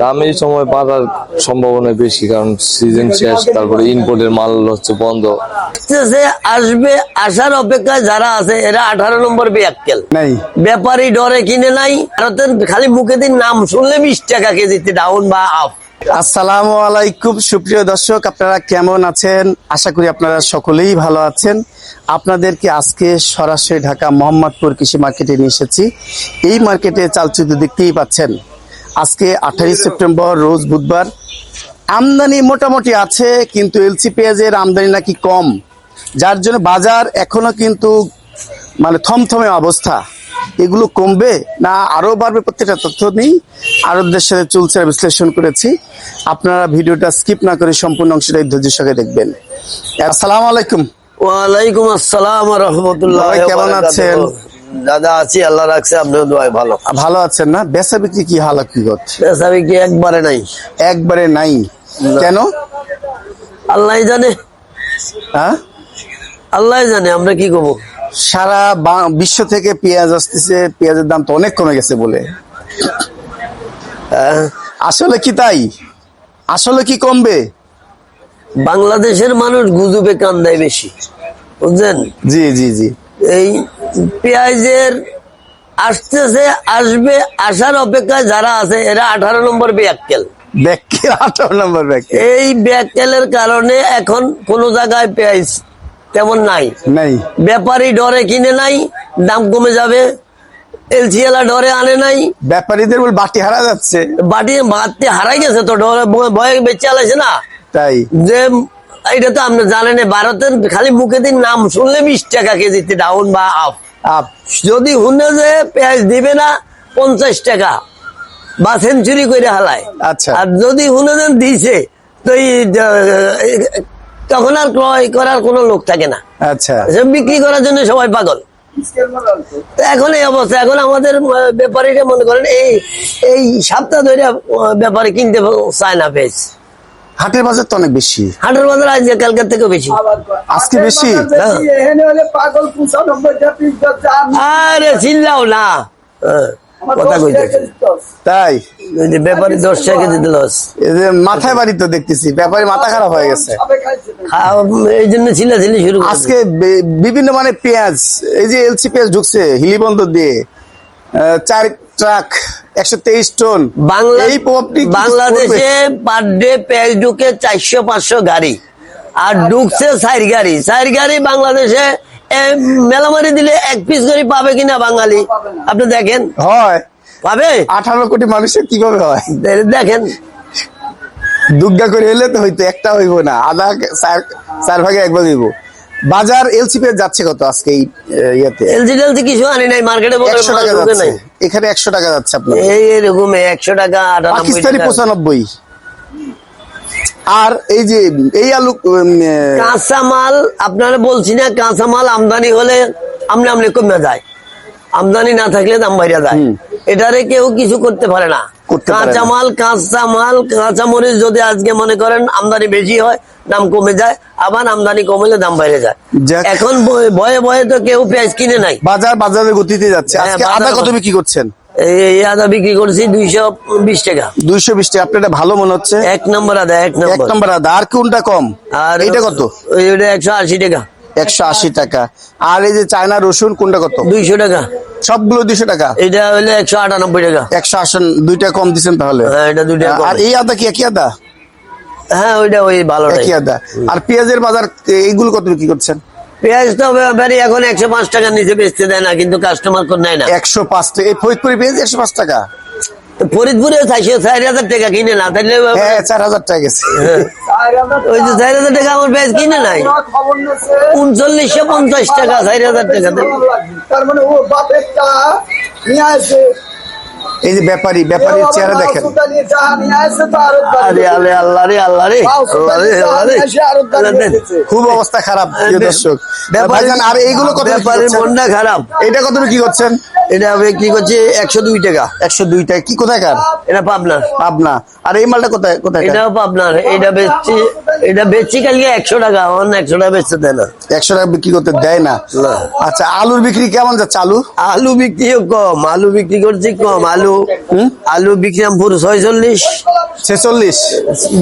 দামের সময় বাড়ার সম্ভাবনা বেশি, কারণ সিজন শেষ, তারপরে ইম্পোর্টের মাল হচ্ছে বন্ধ। আসবে, আসার অপেক্ষায় যারা আছে এরা 18 নম্বর বেয়াক্কেল নাই, ব্যাপারী ডরে কিনে নাই। ভারতের খালি মুখে দিন নাম শুনলে 20 টাকা কেজিতে ডাউন বা আপ। আসসালামু আলাইকুম সুপ্রিয় দর্শক, আপনারা কেমন আছেন? আশা করি আপনারা সকলেই ভালো আছেন। আপনাদেরকে আজকে সরাসরি ঢাকা মোহাম্মদপুর কৃষি মার্কেটে নিয়ে এসেছি। এই মার্কেটে চালচিত্র দেখতেই পাচ্ছেন। আজকে 28 সেপ্টেম্বর রোজ বুধবার। আমদানি মোটামুটি আছে, কিন্তু এলসি পেঁয়াজের আমদানি নাকি কম, যার জন্য বাজার এখনো কিন্তু মানে থমথমে অবস্থা। এগুলো কমবে না আরো বাড়বে, প্রত্যেকটা তথ্য নেই আরবদের সাথে চলছে বিশ্লেষণ করেছি। আপনারা ভিডিওটা স্কিপ না করে সম্পূর্ণ অংশটাই ধৈর্য সহকারে দেখবেন। আসসালামু আলাইকুম। ওয়ালাইকুম আসসালাম ওয়া রাহমাতুল্লাহ। কেমন আছেন? দাদা আছি, আল্লাহ রাখছে, আপনার দোয়ায় ভালো। ভালো আছেন না? বেচা বিক্রি কি হাল কি হচ্ছে? বেচা বিক্রি একবারে নাই। একবারে নাই কেন? আল্লাহ জানে। হ্যাঁ, আল্লাহ জানে, আমরা কি করবো। সারা বিশ্ব থেকে পেঁয়াজ আসতেছে, পেঁয়াজের দাম তো অনেক কমে গেছে বলে। আসলে কি তাই? আসলে কি কমবে? বাংলাদেশের মানুষ গুজবে কান দেয় বেশি, বুঝছেন? জি জি জি। এই পেঁয়াজের আসতেছে, আসবে, আসার অপেক্ষায় যারা আছে এরা 18 নম্বর বেয়াক্কেল। 18 নম্বর ব্যাগ। এই বেয়াক্কেলের কারণে এখন কোন জায়গায় পেঁয়াজ তেমন নাই। ব্যাপারী ডরে কিনে নাই, দাম কমে যাবে। এলসিএলা ডরে আনে নাই, ব্যাপারীদের বল বাটি হারা যাচ্ছে। বাড়তে হারাই গেছে তো, ডরে ভয়ে বেঁচে আলাইছে না। তাই যে এটা তো আপনি জানেন, ভারতের খালি মুখে দিন নাম শুনলে 20 টাকা কেজিতে ডাউন বা আপ। যদি শুনে যে পেঁয়াজ দিবে না 50 টাকা বা সেঞ্চুরি করে হালায়। আচ্ছা। আর যদি শুনে দেন দিছে তো তখন আর ক্রয় করার কোনো লোক থাকে না। আচ্ছা, বিক্রি করার জন্য সবাই পাগল। এখন এই অবস্থা। এখন আমাদের ব্যাপারীরা মনে করেন এই সপ্তাহ ধরে ব্যাপারী কিনতে চায় না পেঁয়াজ। হাটের বাজার তো অনেক বেশি। হাটের বাজার আজকে কালকের থেকে বেশি, আজকে বেশি। আরে চিল্লাও না, কথা কইতে তাই ব্যাপারী 10 টাকা দিতে লস। এই যে মাথায় বাড়ি তো দেখতেছি, ব্যাপারী মাথা খারাপ হয়ে গেছে। এই জন্য চিল্লাচিল্লি শুরু। আজকে বিভিন্ন মানে পেঁয়াজ, এই যে এলসি পেঁয়াজ ঢুকছে হিলিবন্দর দিয়ে 4 ট্রাক 123 টন। বাংলাদেশে পার ডে পেঁয়াজ ঢুকে 400-500 গাড়ি, আর ঢুকছে 4 গাড়ি। 4 গাড়ি বাংলাদেশে মেলামারি দিলে 1 পিস করে পাবে কিনা বাঙালি আপনি দেখেন। হয় পাবে? 18 কোটি মানুষের কিভাবে হয় দেখেন। দুগ্গা করে এলে তো হইতো, একটা হইব না, আধা 4 ভাগে 1 ভাগ হইব। বাজার এলসি পেঁয়াজ যাচ্ছে কত আজকে এই ইয়াতে? এলসি কিছু আনি নাই মার্কেটে, 100 টাকা যাচ্ছে। এখানে 100 টাকা যাচ্ছে আপনার। এইরকম 100 টাকা, পাকিস্তানি 95। আর এই যে এই আলু কাঁচামাল আপনারা বলছি না, কাঁচামাল আমদানি হলে আমনে কমে যায়, আমদানি না থাকলে দাম বাইরে যায়। এটারে কেউ কিছু করতে পারে না। কাঁচামরিচ যদি আজকে মনে করেন আমদানি বেশি হয়, দাম কমে যায়, আবার আমদানি কমলে দাম বাইরে যায়। এখন ভয়ে ভয়ে তো কেউ পেঁয়াজ কিনে নাই। বাজারের গতিতে যাচ্ছে। আজকে আদা কত বিক্রি করছেন? এই আদা বিক্রি করছি 220 টাকা। 220 টাকা। আপনার ভালো মনে হচ্ছে? 1 নম্বর আদা, 1 নম্বর আদা। আর কোনটা কম? আর এটা কত? এটা 180 টাকা। 180 টাকা। আর এই যে চায়না রসুন কোনটা কত? 200 টাকা। সবগুলো 200 টাকা। এটা হলো 198 টাকা। 180, 2টা কম দিচ্ছেন তাহলে। এটা 2 টাকা। আর এই আদা কি একই আদা? হ্যাঁ, ওইটা ওই ভালো একই আদা। আর পেঁয়াজের বাজার এইগুলো কত বিক্রি করছেন? পেঁয়াজ তো এখন 105 টাকার নিচে বেচতে দেয় না, কিন্তু কাস্টমার কোন নেয় না। 105 টাকা। এই ফরিদপুরি পেঁয়াজ 105 টাকা। ফরিদপুরে 4,000 টাকা কিনে না, তাহলে 4,000 টাকা গেছে। ওই যে 4,000 টাকা আমার পেঁয়াজ কিনে নাই, 3950 টাকা, 4,000 টাকা। তার মানে ও বাপেরটা নিয়ে আসে। এই যে ব্যাপারীর চেহারা দেখেন। খুব অবস্থা খারাপ দর্শক। আর এইগুলো কত মনটা খারাপ। এটা কত বিক্রি করছেন? এটা বিক্রি করছে 102 টাকা। 102 টাকা। কি কোথাকার? এটা পাবনা। আর এই মালটা কোথায়? এটাও পাবনার। এটা বেচছি এটা বেচছি কালকে 100 টাকা, অন্য 100 টাকা বেচতে দেয় না। 100 টাকা বিক্রি করতে দেয় না। আচ্ছা, আলুর বিক্রি কেমন যাচ্ছে? আলু বিক্রিও কম, আলু বিক্রি করছি কম। আলু বিক্রমপুর 46, 46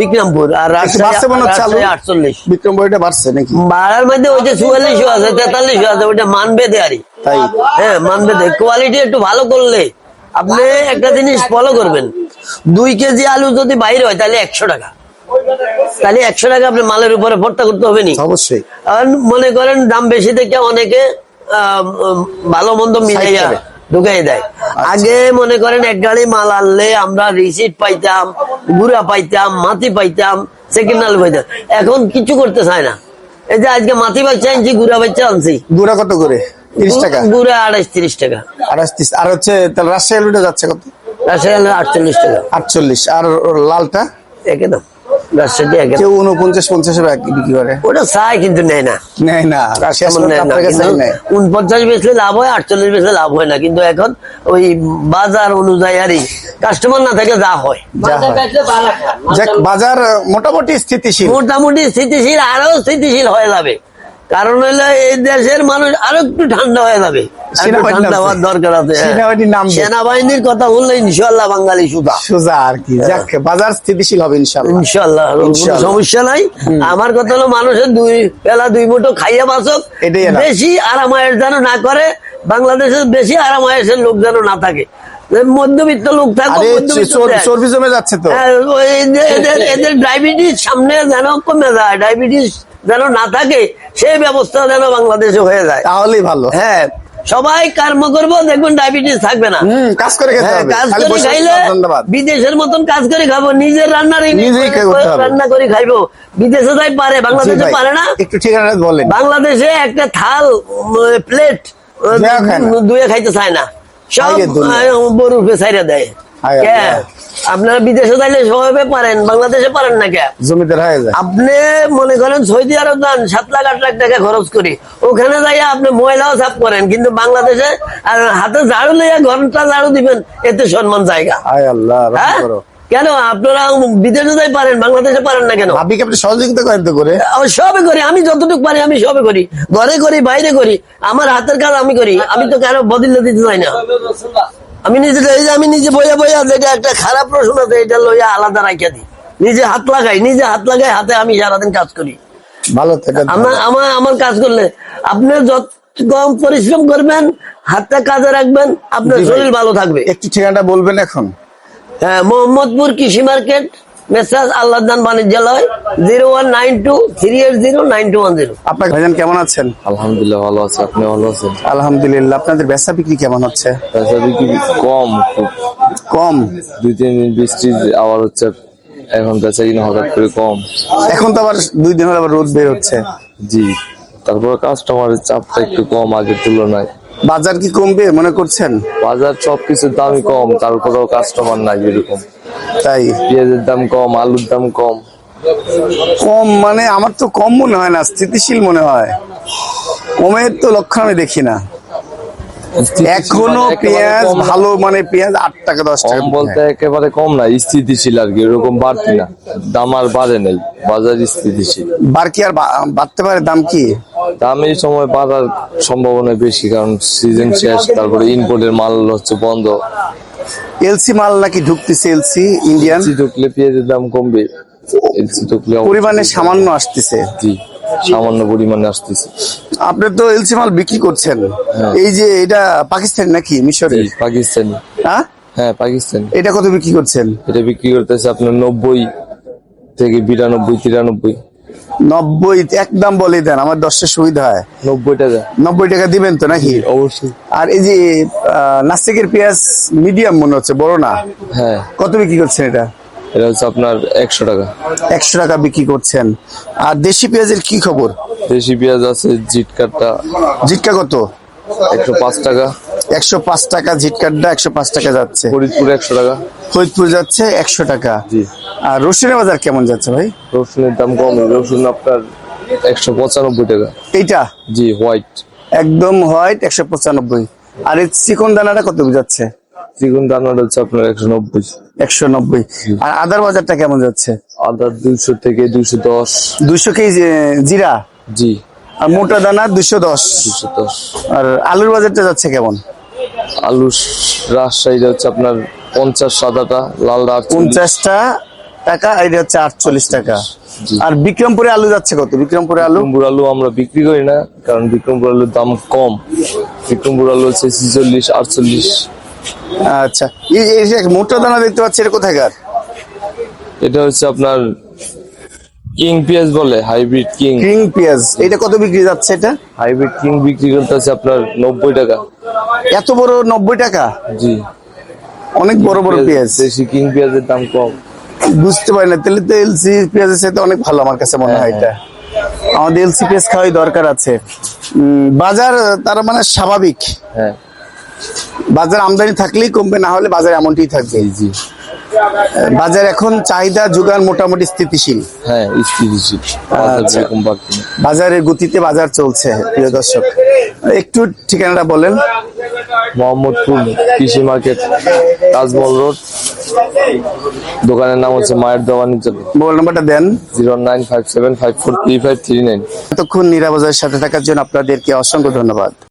বিক্রমপুর, আর বাড়ছে মনে হচ্ছে আলু। 48। বিক্রমপুর এটা বাড়ছে নাকি? বাড়ার মধ্যে ওইটা 44 আছে, 43 আছে, ওইটা মানবেদে আরই। তাই? হ্যাঁ, মানবেদে কোয়ালিটি একটু ভালো করলে আপনি একটা জিনিস ফলো করবেন, 2 কেজি আলু যদি বাইরে হয় তাহলে 100 টাকা, তাহলে 100 টাকা আপনি মালের উপরে ভর্তা করতে হবে নি। অবশ্যই। আর মনে করেন দাম বেশি থেকে অনেকে ভালো মন্দ মিলাইয়া ঢুকাই দেয়। আগে মনে করেন এক গাড়ি মাল আনলে আমরা রিসিট পাইতাম, গুড়া পাইতাম, মাটি পাইতাম, সেকেন্ড আলু পাইতাম। এখন কিছু করতে চায় না। এই যে আজকে মাটি বাচ্চা আনছি, গুড়া বাচ্চা আনছি। গুড়া কত করে? 30 টাকা। গুড়া 28-30 টাকা। 28। আর হচ্ছে তাহলে রাজশাহী আলুটা যাচ্ছে কত? রাজশাহী আলু 48 টাকা। 48। আর লালটা একই দাম, রাজশাহী একই দাম। কেউ 49-50 বিক্রি করে। ওটা চাই কিন্তু নেয় না। নেয় না, শেষ তেমন পর্যন্ত নেয় না। আপনার কাছে কিন্তু নেয়। 49 বেচলে লাভ হয়, 48 বেচলে লাভ হয় না। কিন্তু এখন ওই বাজার অনুযায়ী আরই কাস্টমার না থাকে যা হয়। যা হয়। যাক, বাজার মোটামুটি স্থিতিশীল। মোটামুটি স্থিতিশীল, আরো স্থিতিশীল হয়ে যাবে। কারণ হলো এই দেশের মানুষ আরো একটু ঠান্ডা হয়ে যাবে, ঠান্ডা হওয়ার দরকার আছে। সেনাবাহিনীর কথা বললে ইনশাল্লাহ বাঙালি সোজা আর কি। যাক, বাজার স্থিতিশীল হবে ইনশাল্লাহ। ইনশাল্লাহ, সমস্যা নাই। আমার কথা হলো মানুষের 2 বেলা 2 মুঠো খাইয়া বাঁচক, বেশি আরামায়েশ যেন না করে। বাংলাদেশের বেশি আরামায়েশের লোক যেন না থাকে, মধ্যবিত্ত লোক থাকবে। চর্বি জমে যাচ্ছে তো, এদের ডায়াবেটিস সামনে যেন কমে যায়, ডায়াবেটিস যেন না থাকে, সেই ব্যবস্থা যেন বাংলাদেশে হয়ে যায়, তাহলেই ভালো। হ্যাঁ, সবাই কর্ম করবো, দেখবেন ডায়াবেটিস থাকবে না। কাজ করে খেতে হবে। কাজ করে খাইলে বিদেশের মতন কাজ করে খাবো, নিজের রান্না করে খাইবো। বিদেশে যাই পারে, বাংলাদেশে পারে না। একটু ঠিকানা বলেন। বাংলাদেশে একটা থাল প্লেট দুয়ে খাইতে চায় না, সব বড় পেছাইরা দেয়। আপনারা বিদেশে যাইলে সবাই পারেন, বাংলাদেশে পারেন না কে? জমিদার হয়ে যায়। আপনি মনে করেন সৌদি আরব যান, 7 লাখ 8 লাখ টাকা খরচ করি, ওখানে যাইয়া আপনি ময়লাও সাফ করেন, কিন্তু বাংলাদেশে আর হাতে ঝাড়ু লইয়া ঘন্টা ঝাড়ু দিবেন, এতে সম্মান জায়গা। কেন আপনারা বিদেশে যাই পারেন, বাংলাদেশে পারেন না কেন? আপনি সহযোগিতা করেন তো করে? সবে করি, আমি যতটুকু পারি আমি সবে করি, ঘরে করি, বাইরে করি, আমার হাতের কাজ আমি করি। আমি তো কারো বদলে দিতে চাই না। আমি নিজে বইয়া বইয়া, যেটা একটা খারাপ প্রশ্ন আছে এটা লইয়া আলাদা রাখিয়া দিই, নিজে হাত লাগাই হাতে আমি সারাদিন কাজ করি। ভালো আমার কাজ করলে আপনি যত কম পরিশ্রম করবেন, হাতটা কাজে রাখবেন, আপনার শরীর ভালো থাকবে। একটু ঠিকানাটা বলবেন এখন? হ্যাঁ, মোহাম্মদপুর কৃষি মার্কেট, মেসাজ আল্লাহদান বাণিজ্যালয়, 0192380910। আপনার ভাইজান কেমন আছেন? আলহামদুলিল্লাহ ভালো আছে। আপনি ভালো আছেন? আলহামদুলিল্লাহ। আপনাদের বেচা বিক্রি কেমন হচ্ছে? বেচা বিক্রি কম, খুব কম। 2-3 দিন বৃষ্টি আবার হচ্ছে, এখন বেচা কিনা হঠাৎ করে কম। এখন তো আবার 2 দিন হলে আবার রোদ বের হচ্ছে। জি, তারপর কাস্টমারের চাপটা একটু কম আগের তুলনায়। বাজার কি কমবে মনে করছেন? বাজার সবকিছুর দামই কম, তারপরেও কাস্টমার নাই এরকম। তাই পেঁয়াজের দাম কম, আলুর দাম কম। কম মানে আমার তো কম মনে হয় না, স্থিতিশীল মনে হয়। কমের তো লক্ষণ আমি দেখি না এখনো। পেঁয়াজ ভালো, মানে পেঁয়াজ 8 টাকা 10 টাকা বলতে একেবারে কম না, স্থিতিশীল আর কি, এরকম বাড়তি না, দাম আর বাড়ে নাই, বাজার স্থিতিশীল। বার কি আর বাড়তে পারে? দাম কি? দাম এই সময় বাড়ার সম্ভাবনা বেশি, কারণ সিজন শেষ, তারপরে ইম্পোর্টের মাল হচ্ছে বন্ধ। এলসি মাল নাকি ঢুকতেছে? এলসি ইন্ডিয়ান ঢুকলে পেঁয়াজের দাম কমবে, এলসি ঢুকলে পরিমাণে সামান্য আসতেছে। জি, সামান্য পরিমাণে আসতেছে। আপনি তো এলসি মাল বিক্রি করছেন, এই যে এটা পাকিস্তানি নাকি মিশরে? পাকিস্তানি। হ্যাঁ, পাকিস্তানি। এটা কত বিক্রি করছেন? এটা বিক্রি করতেছে আপনার 90 থেকে 92, 93। 90 একদম বলে দেন, আমার 10 সুবিধা হয়। 90 টাকা। 90 টাকা দিবেন তো নাকি? অবশ্যই। আর এই যে নাসিকের পেঁয়াজ মিডিয়াম মনে হচ্ছে, বড় না? হ্যাঁ। কত বিক্রি করছেন এটা? এটা হচ্ছে আপনার 100 টাকা। 100 টাকা বিক্রি করছেন। আর দেশি পেঁয়াজের কি খবর? দেশি পেঁয়াজ আছে জিটকাটটা। জিটকা কত? 105 টাকা। 105 টাকা জিটকাটটা, 105 টাকা যাচ্ছে। ফরিদপুর 100 টাকা। ফরিদপুর যাচ্ছে 100 টাকা। জি। আর রসুনের বাজার কেমন যাচ্ছে ভাই? রসুনের দাম কম, রসুন আপনার 195 টাকা। এইটা? জি, হোয়াইট, একদম হোয়াইট 195। আর এই চিকন দানাটা কত যাচ্ছে? চিকন দানাটা হচ্ছে আপনার 190। 190। আর আদার বাজারটা কেমন যাচ্ছে? আদা 200 থেকে 210। 200 কেজি জিরা, জি আর মোটা দানা 210। 210। আর আলুর বাজারটা যাচ্ছে কেমন? আলু রাজশাহীতে হচ্ছে আপনার 50 সাদাটা, লালটা 50 টাকা, এটা হচ্ছে 48 টাকা। জি। আর বিক্রমপুরে আলু যাচ্ছে কত? বিক্রমপুরে আলু বিক্রমপুর আলু আমরা বিক্রি করি না, কারণ বিক্রমপুর আলুর দাম কম। বিক্রমপুর আলু হচ্ছে 46 48। আচ্ছা, এই যে মোটা দানা দেখতে পাচ্ছি, এটা কোথাকার? এটা হচ্ছে আপনার কিং পেঁয়াজ বলে, হাইব্রিড কিং। কিং পেঁয়াজ, এটা কত বিক্রি যাচ্ছে? এটা হাইব্রিড কিং বিক্রি করতেছে আপনার 90 টাকা। এত বড় 90 টাকা? জি, অনেক বড় বড় পেঁয়াজ। দেশি কিং পেঁয়াজের দাম কম। বুঝতে পারি না, তাহলে তো এলসি পেঁয়াজের সাথে অনেক ভালো আমার কাছে মনে হয়। এটা আমাদের এলসি পেঁয়াজ খাওয়াই দরকার আছে। বাজার তার মানে স্বাভাবিক, হ্যাঁ বাজার আমদানি থাকলেই কমবে, না হলে বাজার এমনটাই থাকবে। জি বাজার এখন চাহিদা যোগান মোটামুটি স্থিতিশীল। হ্যাঁ, স্থিতিশীল। আচ্ছা। এরকম বাড়তি না। বাজারের গতিতে বাজার চলছে। প্রিয় দর্শক, একটু ঠিকানাটা বলেন। মোহাম্মদপুর কৃষি মার্কেট, তাজমহল রোড। দোকানের নাম হচ্ছে মায়ের দেওয়ানি। মোবাইল নাম্বারটা দেন। 0957543539। এতক্ষণ নিরাপদের সাথে থাকার জন্য আপনাদেরকে অসংখ্য ধন্যবাদ।